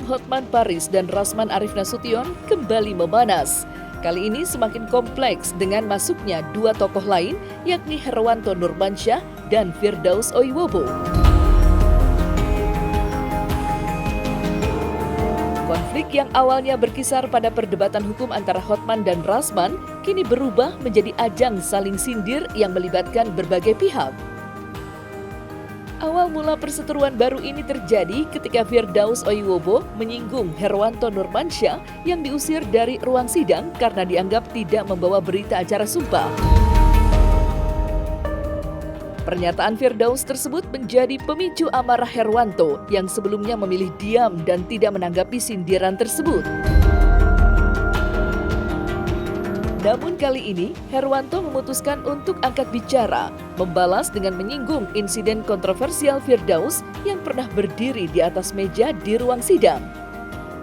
Hotman Paris dan Rasman Arif Nasution kembali memanas. Kali ini semakin kompleks dengan masuknya dua tokoh lain, yakni Herwanto Nurmansyah dan Firdaus Oiwobo. Konflik yang awalnya berkisar pada perdebatan hukum antara Hotman dan Rasman, kini berubah menjadi ajang saling sindir yang melibatkan berbagai pihak. Awal mula perseteruan baru ini terjadi ketika Firdaus Oiwobo menyinggung Herwanto Nurmansyah yang diusir dari ruang sidang karena dianggap tidak membawa berita acara sumpah. Pernyataan Firdaus tersebut menjadi pemicu amarah Herwanto yang sebelumnya memilih diam dan tidak menanggapi sindiran tersebut. Namun kali ini, Herwanto memutuskan untuk angkat bicara, membalas dengan menyinggung insiden kontroversial Firdaus yang pernah berdiri di atas meja di ruang sidang.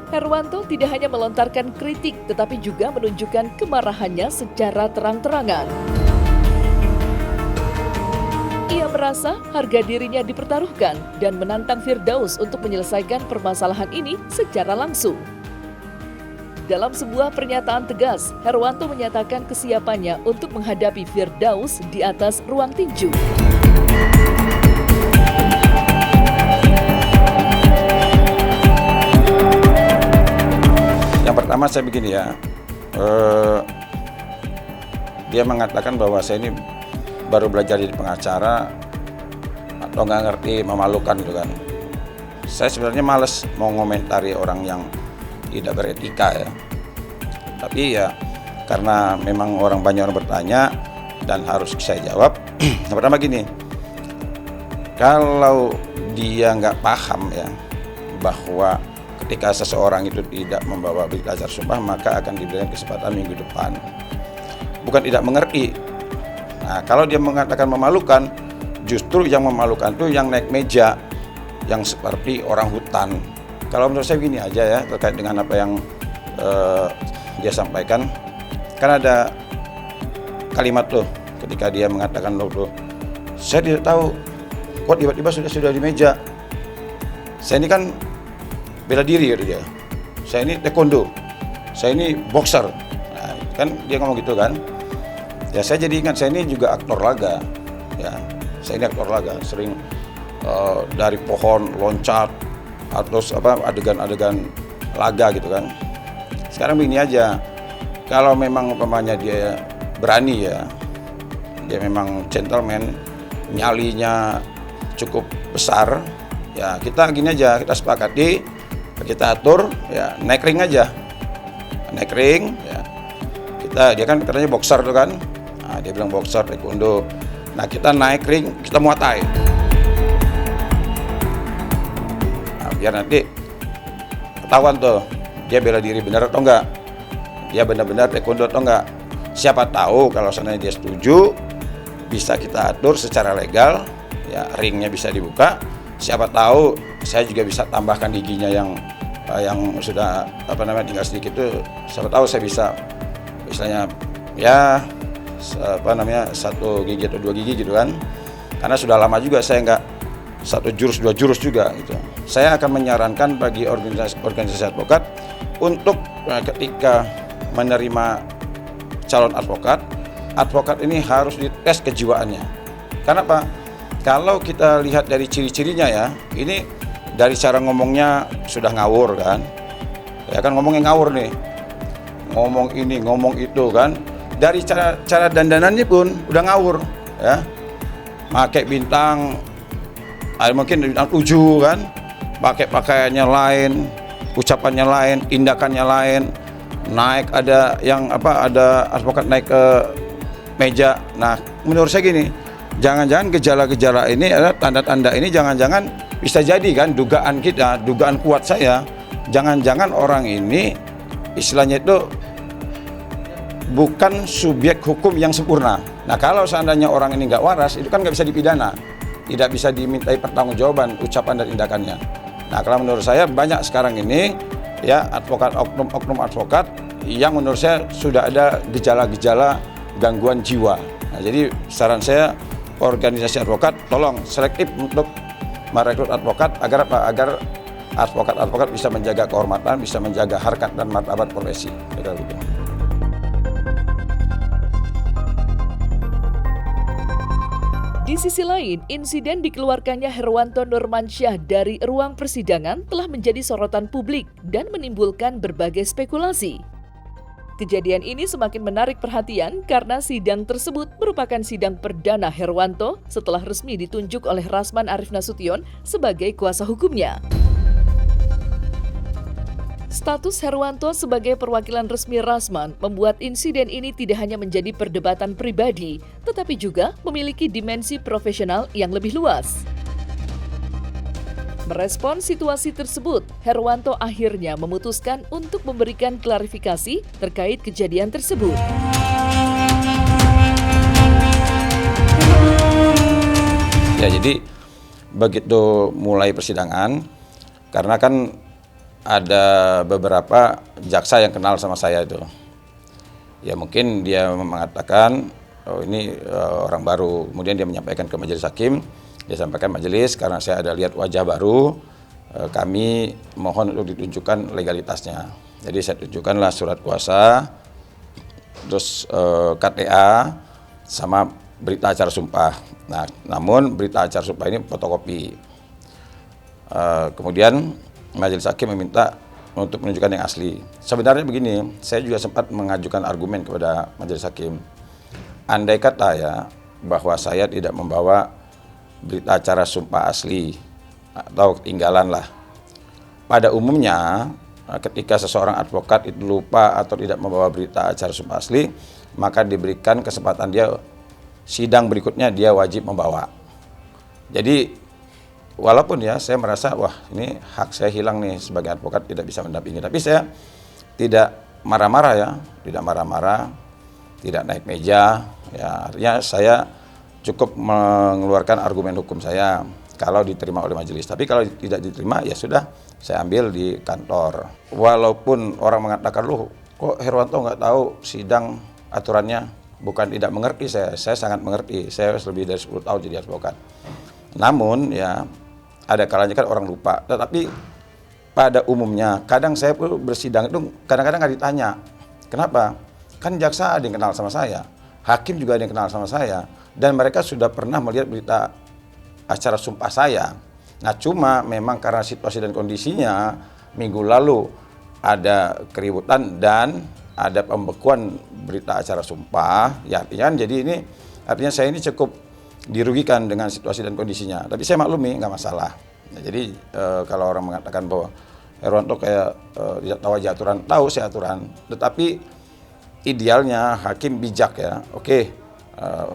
Herwanto tidak hanya melontarkan kritik, tetapi juga menunjukkan kemarahannya secara terang-terangan. Ia merasa harga dirinya dipertaruhkan dan menantang Firdaus untuk menyelesaikan permasalahan ini secara langsung. Dalam sebuah pernyataan tegas, Herwanto menyatakan kesiapannya untuk menghadapi Firdaus di atas ruang tinju. Yang pertama saya begini ya, dia mengatakan bahwa saya ini baru belajar jadi pengacara atau nggak ngerti, memalukan gitu kan. Saya sebenarnya males mau ngomentari orang yang tidak beretika ya. Tapi ya karena memang banyak orang bertanya dan harus saya jawab. Yang pertama gini, kalau dia nggak paham ya bahwa ketika seseorang itu tidak membawa berita acara sumpah maka akan diberikan kesempatan minggu depan. Bukan tidak mengerti. Nah, kalau dia mengatakan memalukan, justru yang memalukan itu yang naik meja, yang seperti orang hutan. Kalau menurut saya gini aja ya, terkait dengan apa yang dia sampaikan. Kan ada kalimat tuh, ketika dia mengatakan tuh, saya tidak tahu kok tiba-tiba sudah di meja. Saya ini kan bela diri gitu dia. Saya ini taekwondo. Saya ini boxer. Nah, kan dia ngomong gitu kan. Ya saya jadi ingat, saya ini juga aktor laga. Ya, saya ini aktor laga, sering dari pohon loncat atau adegan-adegan laga gitu kan. Sekarang begini aja, kalau memang umpamanya dia berani ya, dia memang gentleman, nyalinya cukup besar, ya kita gini aja, kita sepakati, kita atur, ya naik ring aja, naik ring, ya dia kan katanya boxer tuh kan, nah, dia bilang boxer, taekwondo, nah kita naik ring, kita muay. Biar nanti ketahuan tuh dia bela diri benar atau enggak, dia benar-benar taekwondo atau enggak. Siapa tahu kalau seandainya dia setuju, bisa kita atur secara legal, ya ringnya bisa dibuka. Siapa tahu saya juga bisa tambahkan giginya yang sudah tinggal sedikit tuh. Siapa tahu saya bisa misalnya ya 1 gigi atau 2 gigi gitu kan. Karena sudah lama juga saya enggak 1 jurus 2 jurus juga gitu. Saya akan menyarankan bagi organisasi advokat untuk ketika menerima calon advokat ini harus dites kejiwaannya. Karena apa? Kalau kita lihat dari ciri-cirinya ya, ini dari cara ngomongnya sudah ngawur kan. Ya kan ngomongnya ngawur nih. Ngomong ini, ngomong itu kan. Dari cara dandanannya pun udah ngawur ya. Pakai bintang mungkin bintang 7 kan, pakai pakaiannya lain, ucapannya lain, tindakannya lain, naik ada advokat naik ke meja. Nah, menurut saya gini, jangan-jangan gejala-gejala ini adalah tanda-tanda ini, jangan-jangan bisa jadi kan dugaan kuat saya, jangan-jangan orang ini istilahnya itu bukan subjek hukum yang sempurna. Nah, kalau seandainya orang ini nggak waras, itu kan nggak bisa dipidana. Tidak bisa dimintai pertanggungjawaban ucapan dan tindakannya. Nah, kalau menurut saya banyak sekarang ini ya oknum advokat yang menurut saya sudah ada gejala-gejala gangguan jiwa. Nah, jadi saran saya organisasi advokat tolong selektif untuk merekrut advokat agar advokat bisa menjaga kehormatan, bisa menjaga harkat dan martabat profesi. Kira gitu. Di sisi lain, insiden dikeluarkannya Herwanto Nurmansyah dari ruang persidangan telah menjadi sorotan publik dan menimbulkan berbagai spekulasi. Kejadian ini semakin menarik perhatian karena sidang tersebut merupakan sidang perdana Herwanto setelah resmi ditunjuk oleh Rasman Arief Nasution sebagai kuasa hukumnya. Status Herwanto sebagai perwakilan resmi Rasman membuat insiden ini tidak hanya menjadi perdebatan pribadi, tetapi juga memiliki dimensi profesional yang lebih luas. Merespons situasi tersebut, Herwanto akhirnya memutuskan untuk memberikan klarifikasi terkait kejadian tersebut. Ya, jadi begitu mulai persidangan, karena kan ada beberapa jaksa yang kenal sama saya itu. Ya mungkin dia mengatakan, oh ini orang baru. Kemudian dia menyampaikan ke majelis hakim, dia sampaikan majelis karena saya ada lihat wajah baru, kami mohon untuk ditunjukkan legalitasnya. Jadi saya tunjukkanlah surat kuasa, terus KTA, sama berita acara sumpah. Nah, namun berita acara sumpah ini fotokopi. Kemudian majelis hakim meminta untuk menunjukkan yang asli. Sebenarnya begini, saya juga sempat mengajukan argumen kepada majelis hakim. Andai kata ya, bahwa saya tidak membawa berita acara sumpah asli atau ketinggalan lah. Pada umumnya, ketika seseorang advokat itu lupa atau tidak membawa berita acara sumpah asli, maka diberikan kesempatan dia sidang berikutnya dia wajib membawa. Jadi walaupun ya saya merasa wah ini hak saya hilang nih sebagai advokat tidak bisa mendampingi, tapi saya tidak marah-marah ya, tidak marah-marah, tidak naik meja, ya artinya saya cukup mengeluarkan argumen hukum saya kalau diterima oleh majelis. Tapi kalau tidak diterima ya sudah saya ambil di kantor. Walaupun orang mengatakan loh kok Herwanto nggak tahu sidang aturannya, bukan tidak mengerti, saya sangat mengerti, saya lebih dari 10 tahun jadi advokat. Namun ya ada kalanya kan orang lupa, tetapi pada umumnya kadang saya pun bersidang itu kadang-kadang nggak ditanya. Kenapa? Kan jaksa ada yang kenal sama saya, hakim juga ada yang kenal sama saya, dan mereka sudah pernah melihat berita acara sumpah saya. Nah cuma memang karena situasi dan kondisinya minggu lalu ada keributan dan ada pembekuan berita acara sumpah, ya artinya jadi ini artinya saya ini cukup dirugikan dengan situasi dan kondisinya. Tapi saya maklumi, nggak masalah. Nah, jadi kalau orang mengatakan bahwa Herwanto kayak tidak tahu aja aturan, tahu saya aturan. Tetapi idealnya hakim bijak ya. Oke,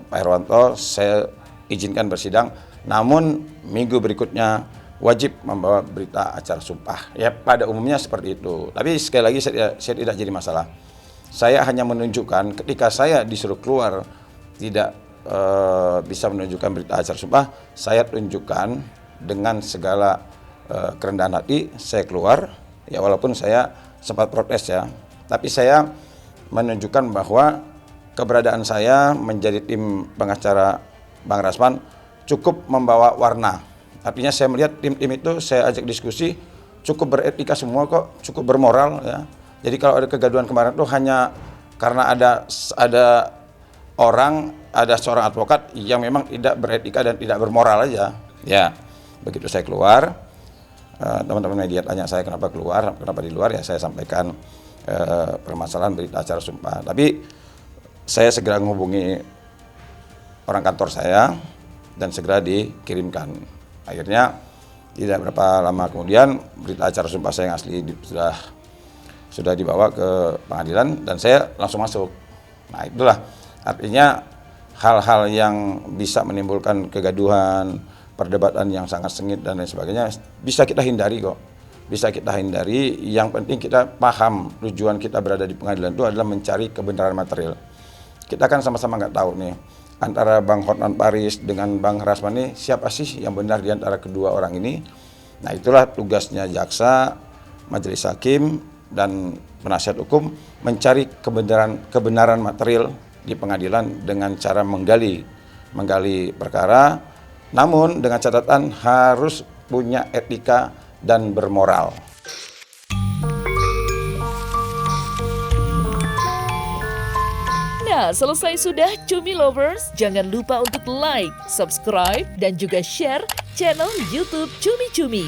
Pak Herwanto saya izinkan bersidang, namun minggu berikutnya wajib membawa berita acara sumpah. Ya pada umumnya seperti itu. Tapi sekali lagi saya tidak jadi masalah. Saya hanya menunjukkan ketika saya disuruh keluar tidak bisa menunjukkan berita acara sumpah, saya tunjukkan dengan segala kerendahan hati saya keluar, ya walaupun saya sempat protes ya, tapi saya menunjukkan bahwa keberadaan saya menjadi tim pengacara Bang Rasman cukup membawa warna. Artinya saya melihat tim-tim itu saya ajak diskusi cukup beretika semua kok, cukup bermoral ya. Jadi kalau ada kegaduhan kemarin itu hanya karena ada seorang advokat yang memang tidak beretika dan tidak bermoral aja. Ya, begitu saya keluar, teman-teman media tanya saya kenapa keluar, kenapa di luar, ya saya sampaikan permasalahan berita acara sumpah. Tapi saya segera menghubungi orang kantor saya dan segera dikirimkan. Akhirnya tidak berapa lama kemudian berita acara sumpah saya yang asli sudah dibawa ke pengadilan dan saya langsung masuk. Nah itulah artinya hal-hal yang bisa menimbulkan kegaduhan, perdebatan yang sangat sengit dan lain sebagainya bisa kita hindari kok. Bisa kita hindari, yang penting kita paham tujuan kita berada di pengadilan itu adalah mencari kebenaran material. Kita kan sama-sama nggak tahu nih, antara Bang Hotman Paris dengan Bang Rasman ini siapa sih yang benar di antara kedua orang ini. Nah itulah tugasnya jaksa, majelis hakim, dan penasihat hukum mencari kebenaran material di pengadilan dengan cara menggali perkara, namun dengan catatan harus punya etika dan bermoral. Nah, selesai sudah Cumi Lovers. Jangan lupa untuk like, subscribe, dan juga share channel YouTube Cumi Cumi.